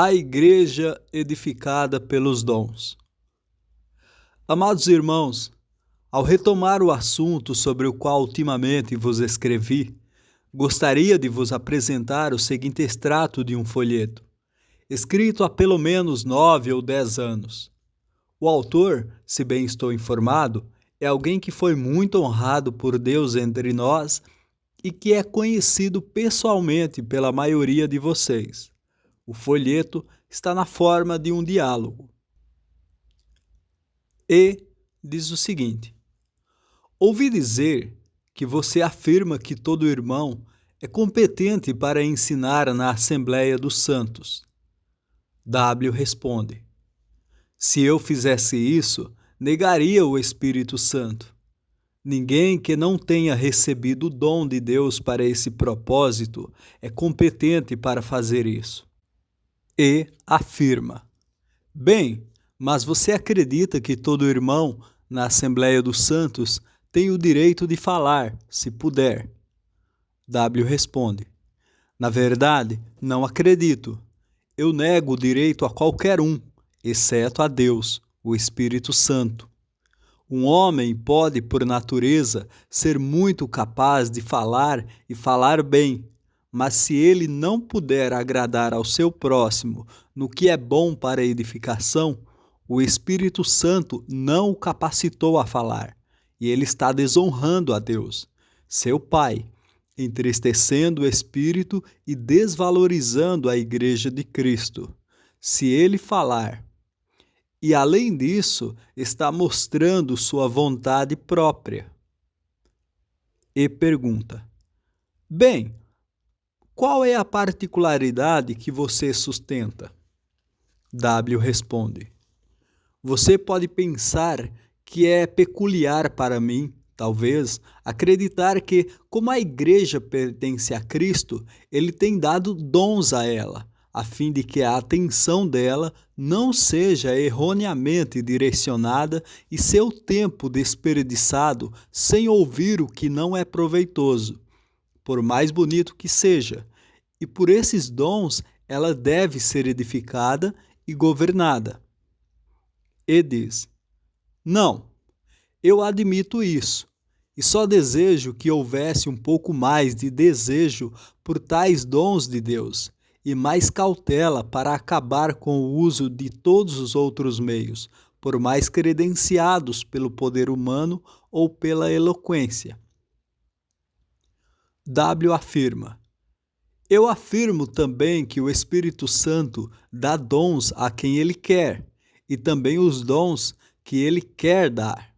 A igreja edificada pelos dons. Amados irmãos, ao retomar o assunto sobre o qual ultimamente vos escrevi, gostaria de vos apresentar o seguinte extrato de um folheto, escrito há pelo menos 9 ou 10 anos. O autor, se bem estou informado, é alguém que foi muito honrado por Deus entre nós e que é conhecido pessoalmente pela maioria de vocês. O folheto está na forma de um diálogo. E diz o seguinte: ouvi dizer que você afirma que todo irmão é competente para ensinar na Assembleia dos Santos. W responde: se eu fizesse isso, negaria o Espírito Santo. Ninguém que não tenha recebido o dom de Deus para esse propósito é competente para fazer isso. E afirma: bem, mas você acredita que todo irmão na Assembleia dos Santos tem o direito de falar, se puder? W responde: na verdade, não acredito. Eu nego o direito a qualquer um, exceto a Deus, o Espírito Santo. Um homem pode, por natureza, ser muito capaz de falar e falar bem, mas se ele não puder agradar ao seu próximo no que é bom para a edificação, o Espírito Santo não o capacitou a falar, e ele está desonrando a Deus, seu Pai, entristecendo o Espírito e desvalorizando a Igreja de Cristo. Se ele falar, e além disso, está mostrando sua vontade própria. E pergunta: bem, qual é a particularidade que você sustenta? W responde: você pode pensar que é peculiar para mim, talvez, acreditar que, como a igreja pertence a Cristo, ele tem dado dons a ela, a fim de que a atenção dela não seja erroneamente direcionada e seu tempo desperdiçado sem ouvir o que não é proveitoso, por mais bonito que seja, e por esses dons ela deve ser edificada e governada. E diz: não, eu admito isso, e só desejo que houvesse um pouco mais de desejo por tais dons de Deus, e mais cautela para acabar com o uso de todos os outros meios, por mais credenciados pelo poder humano ou pela eloquência. W afirma: eu afirmo também que o Espírito Santo dá dons a quem ele quer, e também os dons que ele quer dar,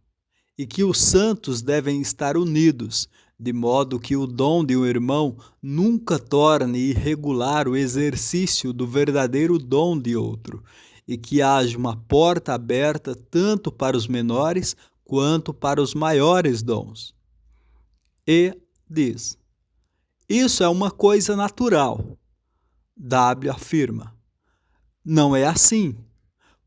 e que os santos devem estar unidos, de modo que o dom de um irmão nunca torne irregular o exercício do verdadeiro dom de outro, e que haja uma porta aberta tanto para os menores quanto para os maiores dons. E diz: isso é uma coisa natural. W afirma: não é assim,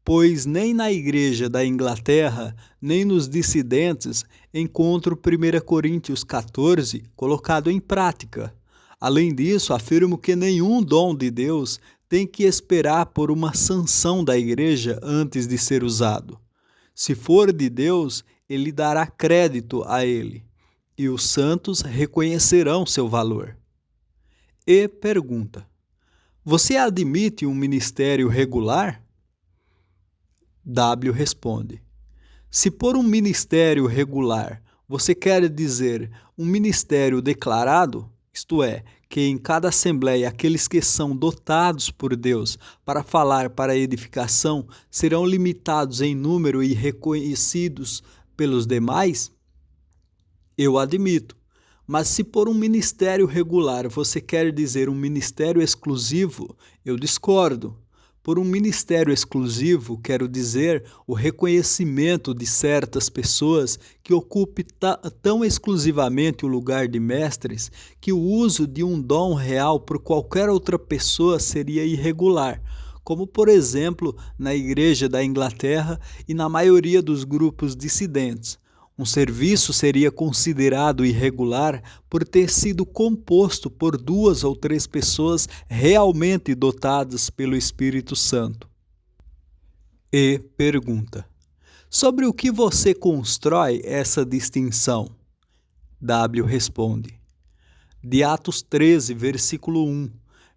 pois nem na Igreja da Inglaterra, nem nos dissidentes encontro 1 Coríntios 14 colocado em prática. Além disso, afirmo que nenhum dom de Deus tem que esperar por uma sanção da Igreja antes de ser usado. Se for de Deus, ele dará crédito a ele, e os santos reconhecerão seu valor. E pergunta: você admite um ministério regular? W responde: se por um ministério regular você quer dizer um ministério declarado, isto é, que em cada assembleia aqueles que são dotados por Deus para falar para a edificação serão limitados em número e reconhecidos pelos demais, eu admito. Mas se por um ministério regular você quer dizer um ministério exclusivo, eu discordo. Por um ministério exclusivo, quero dizer o reconhecimento de certas pessoas que ocupem tão exclusivamente o lugar de mestres que o uso de um dom real por qualquer outra pessoa seria irregular, como, por exemplo, na Igreja da Inglaterra e na maioria dos grupos dissidentes, Um serviço seria considerado irregular por ter sido composto por 2 ou 3 pessoas realmente dotadas pelo Espírito Santo. E pergunta: sobre o que você constrói essa distinção? W responde: de Atos 13, versículo 1.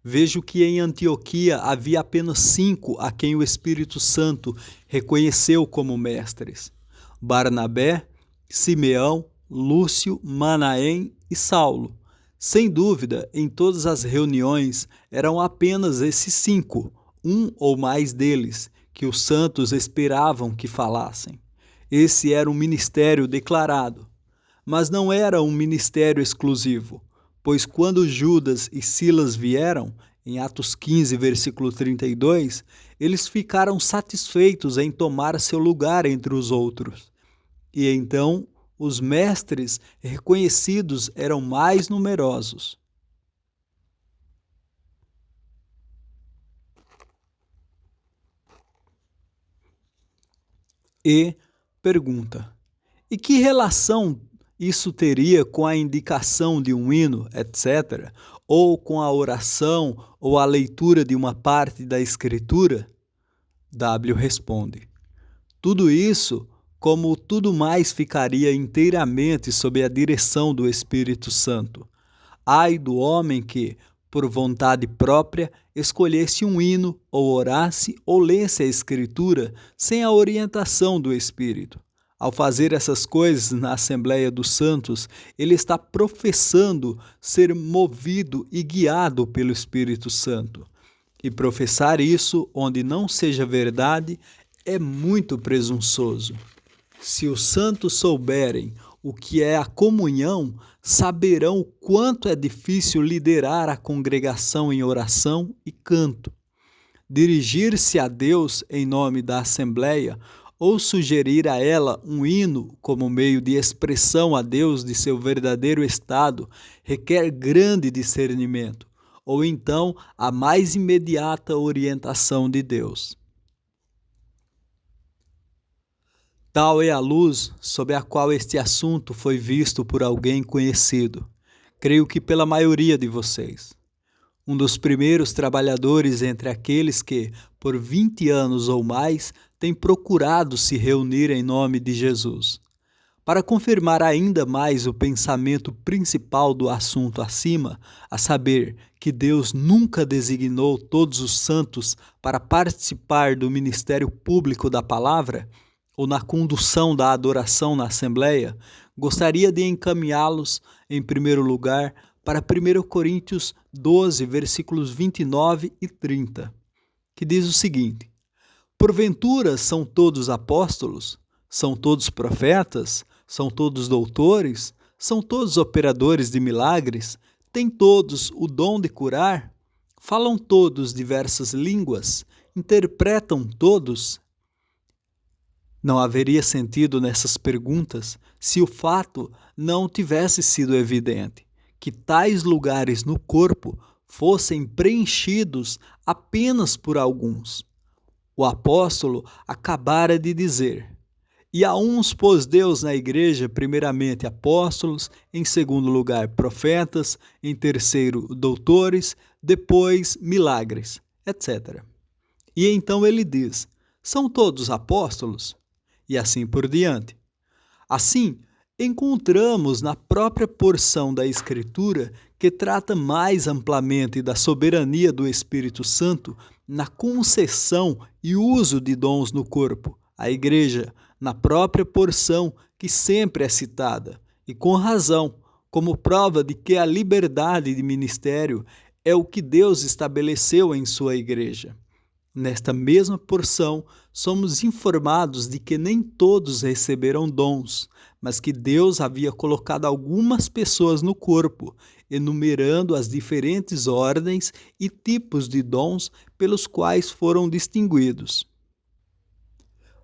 Vejo que em Antioquia havia apenas 5 a quem o Espírito Santo reconheceu como mestres: Barnabé, Simeão, Lúcio, Manaém e Saulo. Sem dúvida, em todas as reuniões eram apenas esses 5, um ou mais deles, que os santos esperavam que falassem. Esse era um ministério declarado, mas não era um ministério exclusivo, pois quando Judas e Silas vieram, em Atos 15, versículo 32, eles ficaram satisfeitos em tomar seu lugar entre os outros. E então os mestres reconhecidos eram mais numerosos. E pergunta: e que relação isso teria com a indicação de um hino, etc., ou com a oração ou a leitura de uma parte da Escritura? W responde: tudo isso, como tudo mais, ficaria inteiramente sob a direção do Espírito Santo. Ai do homem que, por vontade própria, escolhesse um hino, ou orasse, ou lesse a Escritura, sem a orientação do Espírito. Ao fazer essas coisas na Assembleia dos Santos, ele está professando ser movido e guiado pelo Espírito Santo. E professar isso onde não seja verdade é muito presunçoso. Se os santos souberem o que é a comunhão, saberão o quanto é difícil liderar a congregação em oração e canto. Dirigir-se a Deus em nome da Assembleia ou sugerir a ela um hino como meio de expressão a Deus de seu verdadeiro estado requer grande discernimento, ou então a mais imediata orientação de Deus. Tal é a luz sob a qual este assunto foi visto por alguém conhecido, creio que pela maioria de vocês. Um dos primeiros trabalhadores entre aqueles que, por 20 anos ou mais, têm procurado se reunir em nome de Jesus. Para confirmar ainda mais o pensamento principal do assunto acima, a saber, que Deus nunca designou todos os santos para participar do ministério público da palavra, ou na condução da adoração na Assembleia, gostaria de encaminhá-los, em primeiro lugar, para 1 Coríntios 12, versículos 29 e 30, que diz o seguinte: porventura são todos apóstolos? São todos profetas? São todos doutores? São todos operadores de milagres? Têm todos o dom de curar? Falam todos diversas línguas? Interpretam todos? Não haveria sentido nessas perguntas se o fato não tivesse sido evidente, que tais lugares no corpo fossem preenchidos apenas por alguns. O apóstolo acabara de dizer: e a uns pôs Deus na igreja, primeiramente apóstolos, em segundo lugar profetas, em terceiro doutores, depois milagres, etc. E então ele diz: são todos apóstolos? E assim por diante. Assim, encontramos na própria porção da Escritura que trata mais amplamente da soberania do Espírito Santo na concessão e uso de dons no corpo, a Igreja, na própria porção que sempre é citada, e com razão, como prova de que a liberdade de ministério é o que Deus estabeleceu em sua Igreja. Nesta mesma porção, somos informados de que nem todos receberam dons, mas que Deus havia colocado algumas pessoas no corpo, enumerando as diferentes ordens e tipos de dons pelos quais foram distinguidos.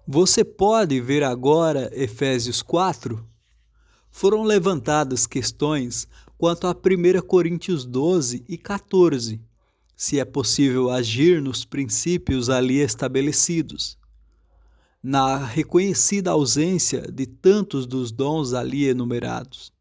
Você pode ver agora Efésios 4? Foram levantadas questões quanto a 1 Coríntios 12 e 14, se é possível agir nos princípios ali estabelecidos. na reconhecida ausência de tantos dos dons ali enumerados.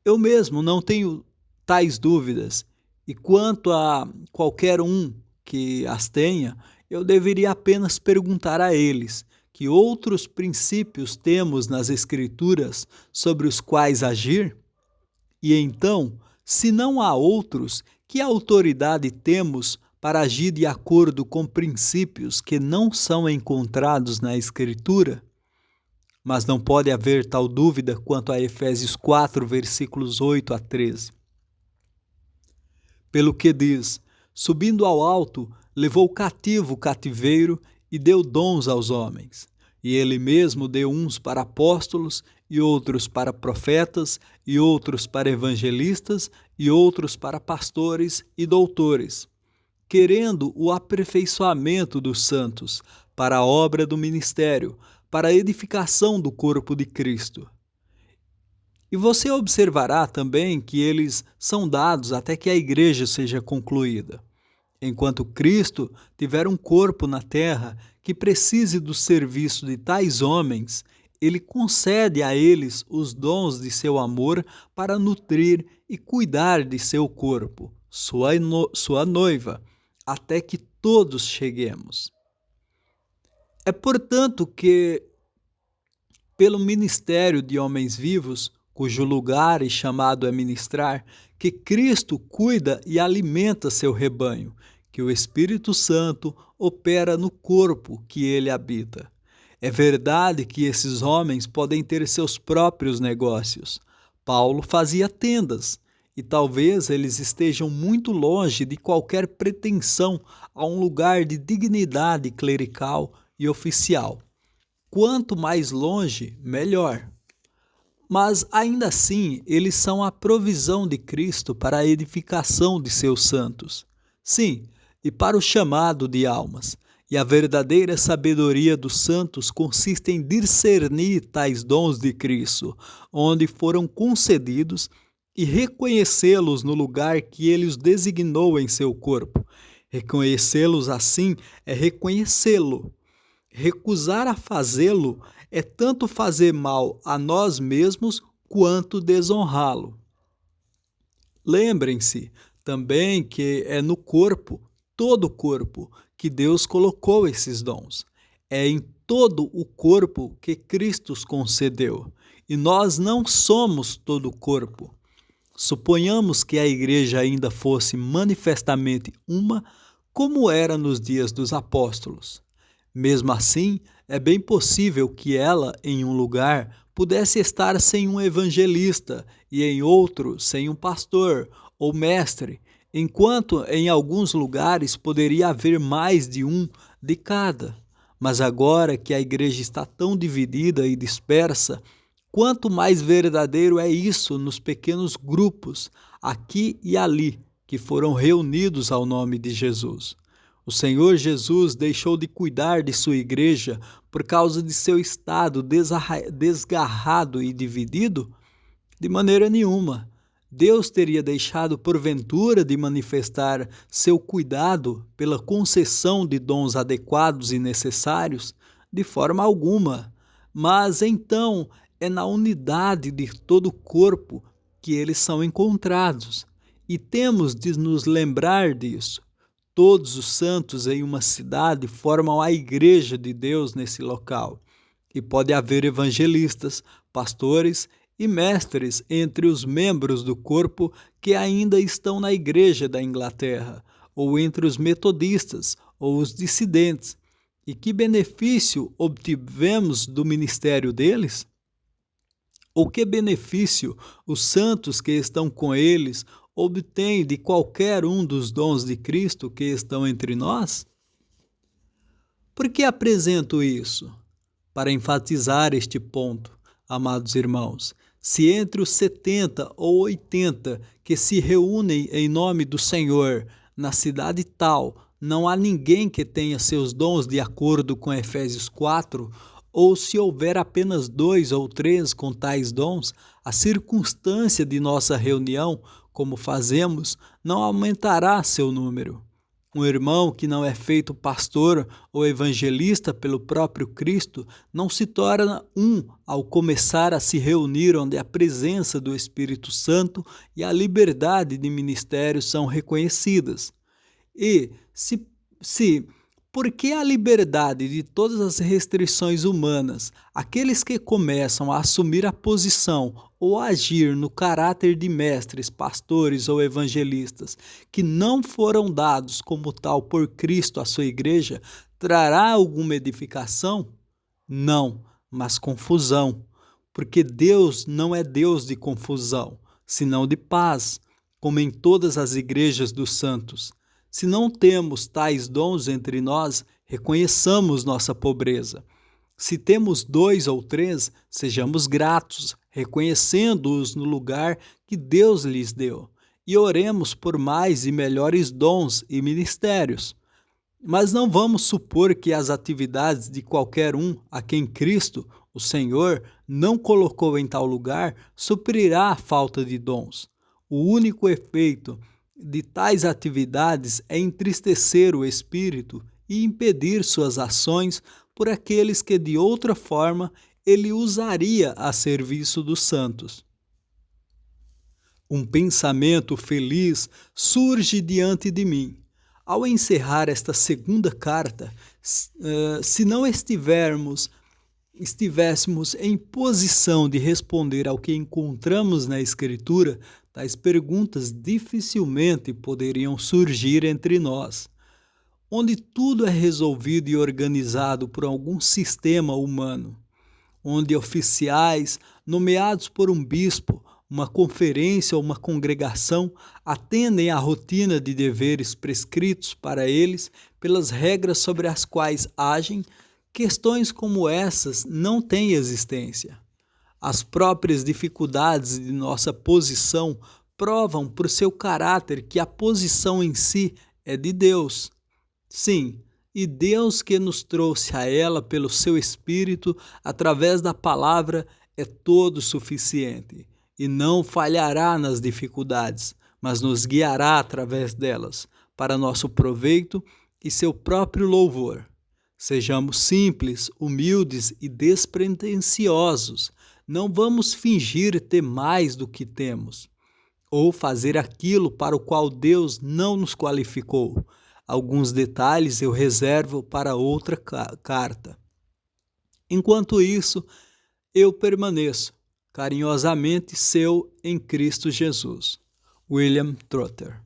Eu mesmo não tenho tais dúvidas, e quanto a qualquer um que as tenha, eu deveria apenas perguntar a eles que outros princípios temos nas Escrituras sobre os quais agir? E então, se não há outros, que autoridade temos para agir de acordo com princípios que não são encontrados na Escritura? Mas não pode haver tal dúvida quanto a Efésios 4, versículos 8 a 13. Pelo que diz: subindo ao alto, levou cativo o cativeiro e deu dons aos homens. E ele mesmo deu uns para apóstolos, e outros para profetas, e outros para evangelistas, e outros para pastores e doutores, querendo o aperfeiçoamento dos santos, para a obra do ministério, para a edificação do corpo de Cristo. E você observará também que eles são dados até que a igreja seja concluída. Enquanto Cristo tiver um corpo na terra que precise do serviço de tais homens, ele concede a eles os dons de seu amor para nutrir e cuidar de seu corpo, sua noiva, até que todos cheguemos. É, portanto, que, pelo ministério de homens vivos, cujo lugar e chamado é ministrar, que Cristo cuida e alimenta seu rebanho, que o Espírito Santo opera no corpo que ele habita. É verdade que esses homens podem ter seus próprios negócios. Paulo fazia tendas, e talvez eles estejam muito longe de qualquer pretensão a um lugar de dignidade clerical e oficial. Quanto mais longe, melhor. Mas, ainda assim, eles são a provisão de Cristo para a edificação de seus santos. Sim, e para o chamado de almas. E a verdadeira sabedoria dos santos consiste em discernir tais dons de Cristo, onde foram concedidos, e reconhecê-los no lugar que ele os designou em seu corpo. Reconhecê-los assim é reconhecê-lo. Recusar a fazê-lo é tanto fazer mal a nós mesmos quanto desonrá-lo. Lembrem-se também que é no corpo, todo o corpo, que Deus colocou esses dons. É em todo o corpo que Cristo os concedeu. E nós não somos todo o corpo. Suponhamos que a igreja ainda fosse manifestamente uma, como era nos dias dos apóstolos. Mesmo assim, é bem possível que ela, em um lugar, pudesse estar sem um evangelista e em outro sem um pastor ou mestre, enquanto em alguns lugares poderia haver mais de um de cada. Mas agora que a igreja está tão dividida e dispersa, quanto mais verdadeiro é isso nos pequenos grupos, aqui e ali, que foram reunidos ao nome de Jesus. O Senhor Jesus deixou de cuidar de sua igreja por causa de seu estado desgarrado e dividido? De maneira nenhuma. Deus teria deixado porventura de manifestar seu cuidado pela concessão de dons adequados e necessários? De forma alguma. Mas então é na unidade de todo o corpo que eles são encontrados. E temos de nos lembrar disso. Todos os santos em uma cidade formam a igreja de Deus nesse local. E pode haver evangelistas, pastores e mestres entre os membros do corpo que ainda estão na igreja da Inglaterra, ou entre os metodistas ou os dissidentes. E que benefício obtivemos do ministério deles? Ou que benefício os santos que estão com eles obtêm de qualquer um dos dons de Cristo que estão entre nós? Por que apresento isso? Para enfatizar este ponto, amados irmãos. Se entre os 70 ou 80 que se reúnem em nome do Senhor na cidade tal, não há ninguém que tenha seus dons de acordo com Efésios 4, ou se houver apenas 2 ou 3 com tais dons, a circunstância de nossa reunião, como fazemos, não aumentará seu número. Um irmão que não é feito pastor ou evangelista pelo próprio Cristo não se torna um ao começar a se reunir onde a presença do Espírito Santo e a liberdade de ministério são reconhecidas. E se porque a liberdade de todas as restrições humanas, aqueles que começam a assumir a posição ou agir no caráter de mestres, pastores ou evangelistas, que não foram dados como tal por Cristo à sua igreja, trará alguma edificação? Não, mas confusão, porque Deus não é Deus de confusão, senão de paz, como em todas as igrejas dos santos. Se não temos tais dons entre nós, reconheçamos nossa pobreza. Se temos 2 ou 3, sejamos gratos, reconhecendo-os no lugar que Deus lhes deu, e oremos por mais e melhores dons e ministérios. Mas não vamos supor que as atividades de qualquer um a quem Cristo, o Senhor, não colocou em tal lugar, suprirá a falta de dons. O único efeito de tais atividades é entristecer o espírito e impedir suas ações por aqueles que de outra forma ele usaria a serviço dos santos. Um pensamento feliz surge diante de mim. Ao encerrar esta segunda carta, se não estivéssemos em posição de responder ao que encontramos na Escritura, tais perguntas dificilmente poderiam surgir entre nós. Onde tudo é resolvido e organizado por algum sistema humano, onde oficiais, nomeados por um bispo, uma conferência ou uma congregação, atendem à rotina de deveres prescritos para eles pelas regras sobre as quais agem, questões como essas não têm existência. As próprias dificuldades de nossa posição provam por seu caráter que a posição em si é de Deus. Sim, e Deus que nos trouxe a ela pelo seu Espírito, através da palavra, é todo suficiente e não falhará nas dificuldades, mas nos guiará através delas, para nosso proveito e seu próprio louvor. Sejamos simples, humildes e despretensiosos. Não vamos fingir ter mais do que temos, ou fazer aquilo para o qual Deus não nos qualificou. Alguns detalhes eu reservo para outra carta. Enquanto isso, eu permaneço carinhosamente seu em Cristo Jesus. William Trotter.